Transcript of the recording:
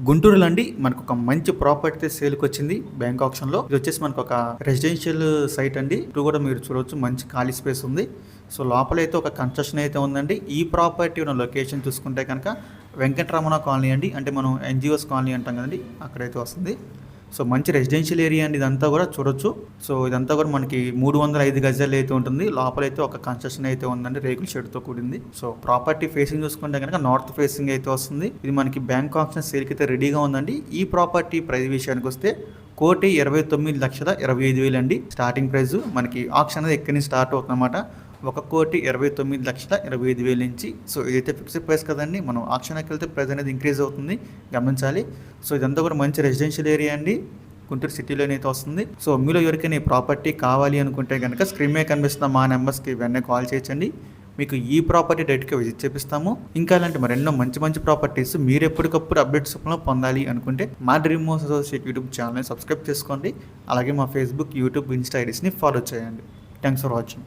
గుంటూరులో అండి మనకు ఒక మంచి ప్రాపర్టీ సేల్కి వచ్చింది బ్యాంక్ ఆప్షన్లో. ఇది వచ్చేసి మనకు ఒక రెసిడెన్షియల్ సైట్ అండి. ఇప్పుడు కూడా మీరు చూడవచ్చు, మంచి ఖాళీ స్పేస్ ఉంది. సో లోపలైతే ఒక కన్స్ట్రక్షన్ అయితే ఉందండి. ఈ ప్రాపర్టీ ఉన్న లొకేషన్ చూసుకుంటే కనుక వెంకటరమణ కాలనీ అండి, అంటే మనం ఎన్జిఓస్ కాలనీ అంటాం కదండి, అక్కడైతే వస్తుంది. సో మంచి రెసిడెన్షియల్ ఏరియా అండి ఇదంతా కూడా చూడొచ్చు. సో ఇదంతా కూడా మనకి 305 గజాలు అయితే ఉంటుంది. లోపలైతే ఒక కన్స్ట్రక్షన్ అయితే ఉందండి, రేకుల షెడ్తో కూడింది. సో ప్రాపర్టీ ఫేసింగ్ చూసుకుంటే కనుక నార్త్ ఫేసింగ్ అయితే వస్తుంది. ఇది మనకి బ్యాంక్ ఆప్షన్ సేల్కి అయితే రెడీగా ఉందండి. ఈ ప్రాపర్టీ ప్రైస్ విషయానికి వస్తే 1,29,25,000 అండి స్టార్టింగ్ ప్రైస్. మనకి ఆప్షన్ అనేది ఎక్కడి నుంచి స్టార్ట్ అవుతుందన్నమాట. 1,29,25,000 నుంచి. సో ఇదైతే ఫిక్స్డ్ ప్రైస్ కదండి, మనం ఆక్షన్కి వెళ్తే ప్రైస్ అనేది ఇంక్రీజ్ అవుతుంది, గమనించాలి. సో ఇదంతా కూడా మంచి రెసిడెన్షియల్ ఏరియా అండి, గుంటూరు సిటీలోనే అయితే వస్తుంది. సో మీలో ఎవరికైనా ఈ ప్రాపర్టీ కావాలి అనుకుంటే కనుక స్క్రీన్ మీద కనిపిస్తున్న మా నెంబర్స్కి వెంటనే కాల్ చేయొచ్చండి. మీకు ఈ ప్రాపర్టీ డైరెక్ట్గా విజిట్ చేపిస్తాము. ఇంకా అలాంటి మరెన్నో మంచి మంచి ప్రాపర్టీస్ మీరు ఎప్పటికప్పుడు అప్డేట్స్ పొందాలి అనుకుంటే మా డ్రీమ్ హౌస్ అసోసియేట్ యూట్యూబ్ ఛానల్ని సబ్స్క్రైబ్ చేసుకోండి. అలాగే మా ఫేస్బుక్, యూట్యూబ్, ఇన్స్టా ఐడీస్ని ఫాలో చేయండి. Thanks for watching.